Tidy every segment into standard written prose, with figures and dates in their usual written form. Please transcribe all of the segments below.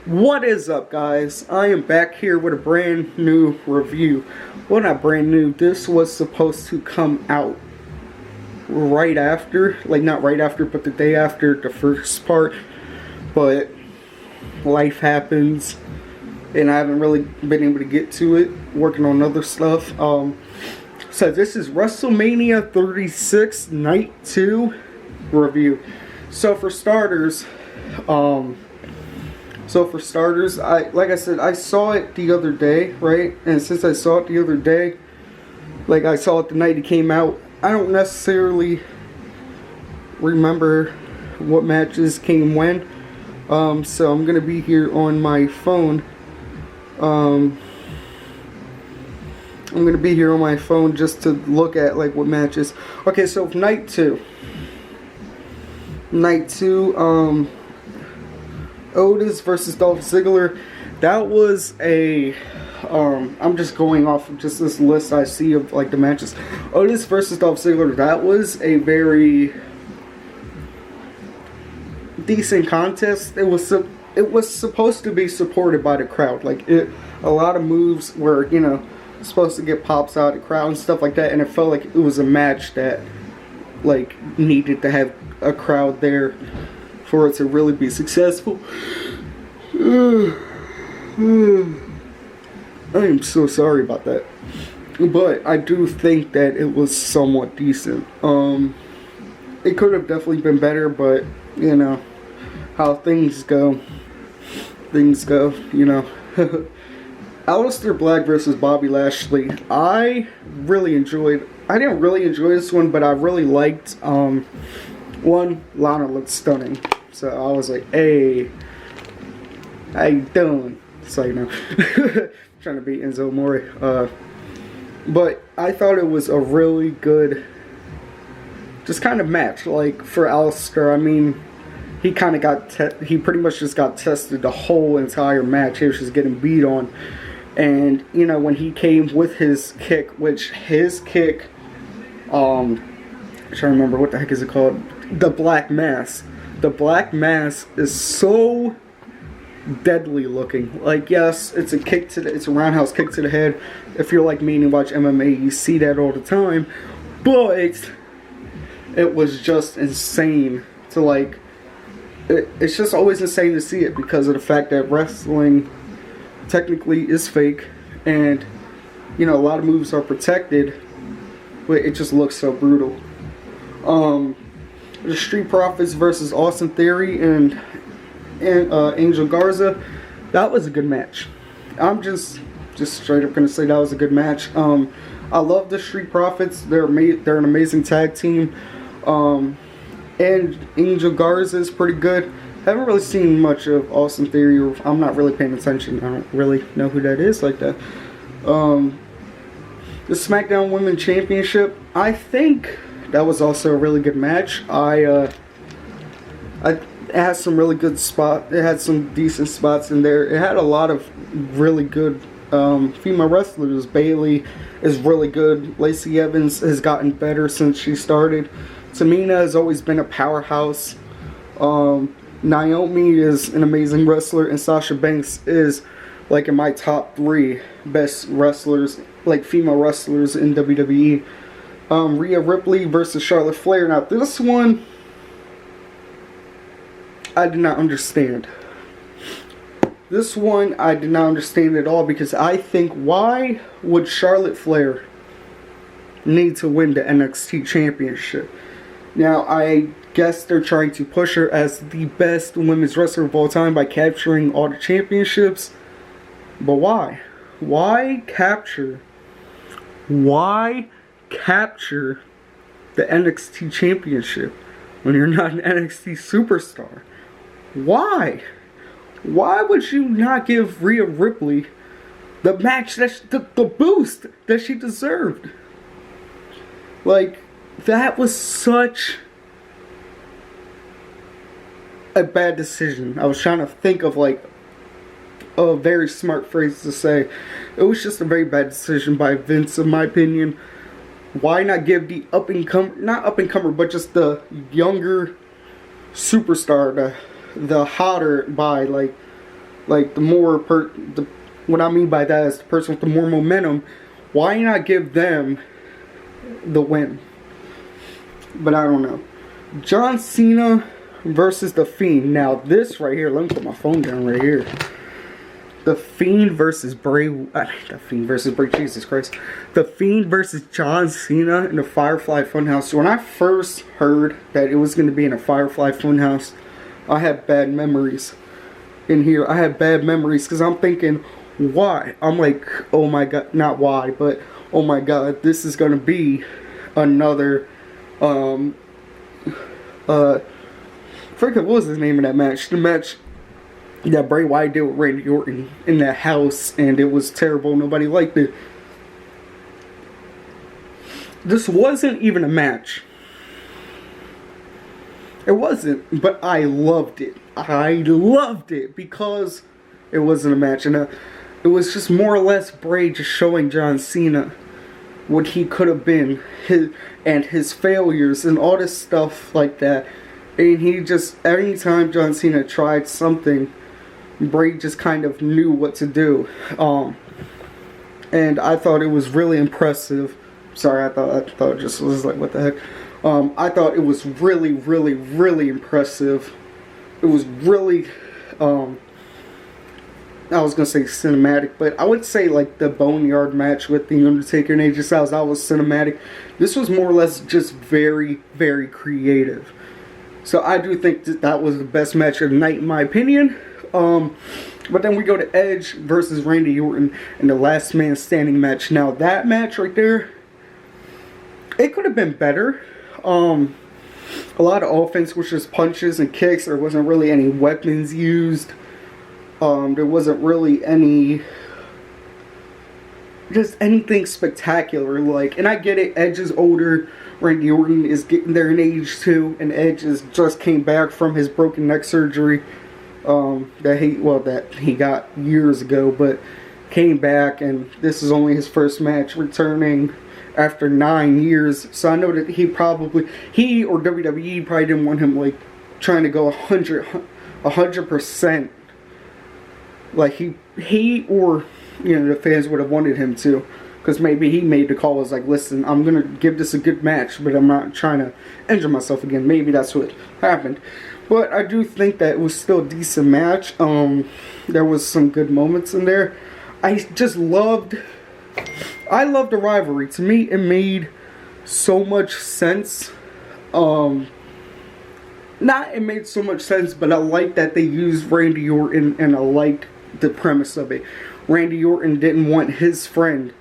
What is up, guys? I am back here with a brand new review. Well, not brand new. This was supposed to come out right after, like not right after, but the day after the first part. But life happens, and I haven't really been able to get to it. Working on other stuff. So this is Wrestlemania 36 Night 2 review. So for starters, like I said, I saw it the other day, right? And since I saw it the other day, like I saw it the night it came out, I don't necessarily remember what matches came when. So I'm gonna be here on my phone. I'm gonna be here on my phone just to look at like what matches. Okay, so night two. Otis versus Dolph Ziggler. That was a I'm just going off of just this list I see of like the matches. Otis versus Dolph Ziggler. That was a very decent contest. It was supposed to be supported by the crowd. Like a lot of moves were supposed to get pops out of the crowd and stuff like that. And it felt like it was a match that like needed to have a crowd there for it to really be successful. I am so sorry about that, but I do think that it was somewhat decent. It could have definitely been better, but you know how things go. Aleister Black versus Bobby Lashley. I didn't really enjoy this one, but I really liked one, Lana looked stunning. So I was like, hey, how you doing? So trying to beat Enzo Amore. But I thought it was a really good, just kind of match. Like for Aleister, I mean, he kind of he pretty much just got tested the whole entire match. He was just getting beat on. And, when he came with his kick, I'm trying to remember, what the heck is it called? The Black Mass. The Black Mass is so deadly looking. Like, yes, it's a roundhouse kick to the head. If you're like me and you watch MMA, you see that all the time. But it was just insane to like. It's just always insane to see it because of the fact that wrestling technically is fake, and a lot of moves are protected, but it just looks so brutal. The Street Profits versus Austin Theory and Angel Garza. That was a good match. I'm just straight up gonna say that was a good match. I love the Street Profits. They're an amazing tag team. And Angel Garza is pretty good. I haven't really seen much of Austin Theory. I'm not really paying attention. I don't really know who that is like that. The SmackDown Women's Championship. I think that was also a really good match. It had some really good spots. It had some decent spots in there. It had a lot of really good female wrestlers. Bayley is really good. Lacey Evans has gotten better since she started. Tamina has always been a powerhouse. Naomi is an amazing wrestler, and Sasha Banks is like in my top 3 best wrestlers, like female wrestlers in WWE. Rhea Ripley versus Charlotte Flair. Now this one, I did not understand. This one I did not understand at all, because I think, why would Charlotte Flair need to win the NXT Championship? Now, I guess they're trying to push her as the best women's wrestler of all time by capturing all the championships. But why? Why capture the NXT Championship when you're not an NXT superstar? Why? Why would you not give Rhea Ripley the match, the boost that she deserved? Like, that was such a bad decision. I was trying to think of like a very smart phrase to say. It was just a very bad decision by Vince, in my opinion. Why not give the not up and comer, but just the younger superstar, the hotter by, like, Like what I mean by that is the person with the more momentum. Why not give them the win? But I don't know. John Cena versus The Fiend. Now this right here, let me put my phone down right here. The Fiend versus Jesus Christ. The Fiend versus John Cena in the Firefly Funhouse. When I first heard that it was going to be in a Firefly Funhouse, I had bad memories. In here, I had bad memories because I'm thinking, why? I'm like, oh my god, not why, but oh my god, this is going to be another, forget what was the name of that match? The match that Bray Wyatt did with Randy Orton in that house, and it was terrible. Nobody liked it. This wasn't even a match. It wasn't, but I loved it. I loved it because it wasn't a match, and it was just more or less Bray just showing John Cena what he could have been, his failures and all this stuff like that. And he just, anytime John Cena tried something, Bray just kind of knew what to do. And I thought it was really impressive. Sorry, I thought it just was like, what the heck? I thought it was really, really, really impressive. It was really, I was going to say cinematic, but I would say like the Boneyard match with The Undertaker and AJ Styles, that was cinematic. This was more or less just very, very creative. So I do think that was the best match of the night in my opinion. But then we go to Edge versus Randy Orton in the last man standing match. Now that match right there, it could have been better. A lot of offense was just punches and kicks. There wasn't really any weapons used. There wasn't really just anything spectacular. Like, and I get it, Edge is older. Randy Orton is getting there in age too, and Edge just came back from his broken neck surgery. That he got years ago, but came back, and this is only his first match returning after 9 years. So I know that he or WWE probably didn't want him like trying to go 100%. Like he or the fans would have wanted him to, because maybe he made the call, was like, listen, I'm gonna give this a good match, but I'm not trying to injure myself again. Maybe that's what happened. But I do think that it was still a decent match. There was some good moments in there. I loved the rivalry. To me, it made so much sense. It made so much sense, but I liked that they used Randy Orton, and I liked the premise of it. Randy Orton didn't want his friend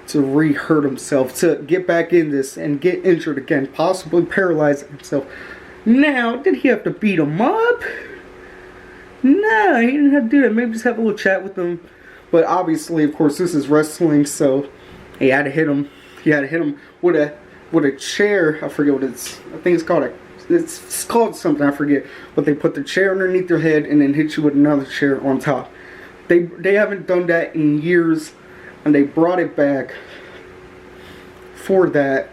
to re-hurt himself, to get back in this and get injured again, possibly paralyze himself. Now, did he have to beat him up? No, he didn't have to do that. Maybe just have a little chat with him. But obviously, of course, this is wrestling, so he had to hit him. He had to hit him with a chair. I forget what it's. I think it's called something. I forget. But they put the chair underneath their head and then hit you with another chair on top. They haven't done that in years, and they brought it back for that.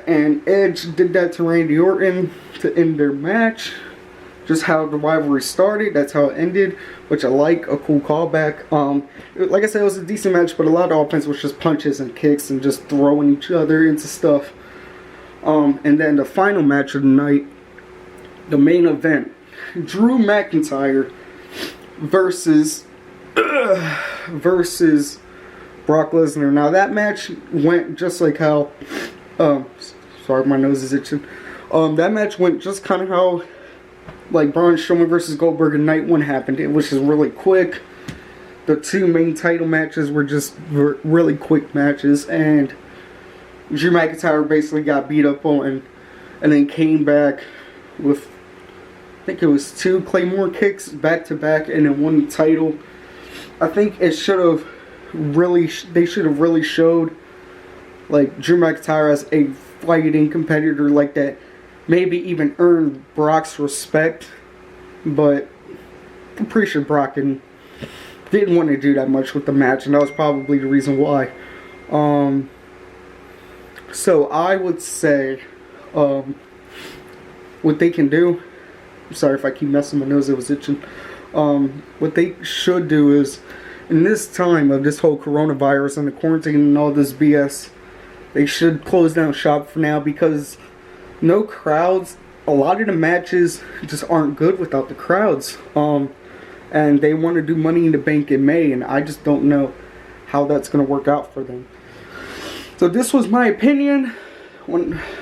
And Edge did that to Randy Orton to end their match. Just how the rivalry started, that's how it ended, which I like, a cool callback. Like I said, it was a decent match, but a lot of offense was just punches and kicks and just throwing each other into stuff. And then the final match of the night, the main event, Drew McIntyre versus Brock Lesnar. Now that match went just like how, sorry, my nose is itching. That match went just kind of how, like, Braun Strowman versus Goldberg in night one happened. It was just really quick. The two main title matches were just really quick matches, and Drew McIntyre basically got beat up on, and then came back with, I think it was 2 Claymore kicks back to back, and then won the title. I think they should have really showed, like, Drew McIntyre as a fighting competitor like that. Maybe even earned Brock's respect, but I'm pretty sure Brock didn't want to do that much with the match, and that was probably the reason why. So I would say, what they can do, I'm sorry if I keep messing my nose, it was itching. What they should do is, in this time of this whole coronavirus and the quarantine and all this BS, they should close down shop for now, because no crowds. A lot of the matches just aren't good without the crowds. And they want to do Money in the Bank in May, and I just don't know how that's going to work out for them. So this was my opinion,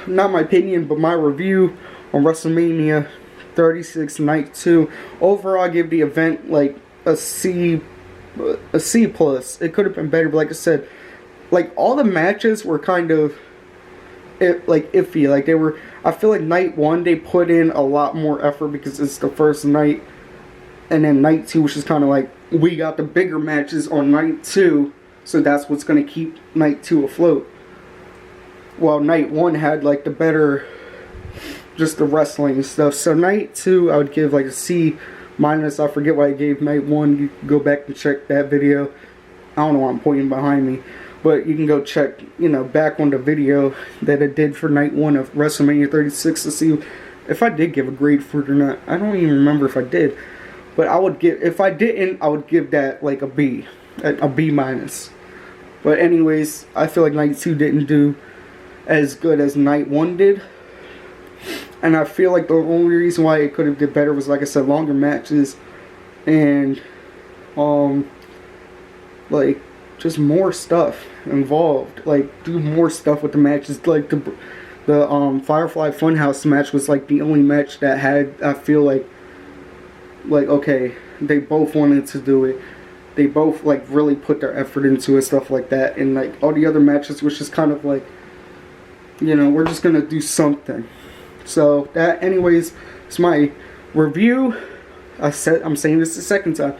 not my opinion, but my review on WrestleMania 36 Night 2. Overall, I give the event like a C+. It could have been better, but like I said, like all the matches were kind of iffy. Like they were, I feel like night 1 they put in a lot more effort because it's the first night, and then night 2 was just kind of like, we got the bigger matches on night 2, so that's what's going to keep night 2 afloat. While night 1 had like the better, just the wrestling and stuff. So night 2 I would give like a C-. I forget what I gave night 1. You can go back and check that video. I don't know why I'm pointing behind me, but you can go check, back on the video that I did for night 1 of WrestleMania 36 to see if I did give a grade for it or not. I don't even remember if I did. But I would give, if I didn't, I would give that like a B. A B-. But anyways, I feel like night 2 didn't do as good as night 1 did. And I feel like the only reason why it could have did better was, like I said, longer matches. And, like, just more stuff involved. Like, do more stuff with the matches. Like, the Firefly Funhouse match was, like, the only match that had, I feel like, okay, they both wanted to do it. They both, like, really put their effort into it, stuff like that. And, like, all the other matches was just kind of like, we're just gonna do something. So, that, anyways, is my review. I'm saying this the second time.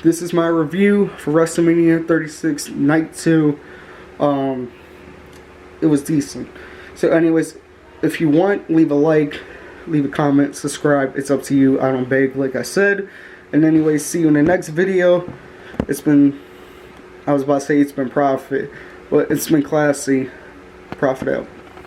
This is my review for WrestleMania 36 Night 2. It was decent. So, anyways, if you want, leave a like, leave a comment, subscribe. It's up to you. I don't beg, like I said. And anyways, see you in the next video. It's been, I was about to say it's been Profit, but it's been classy. Profit out.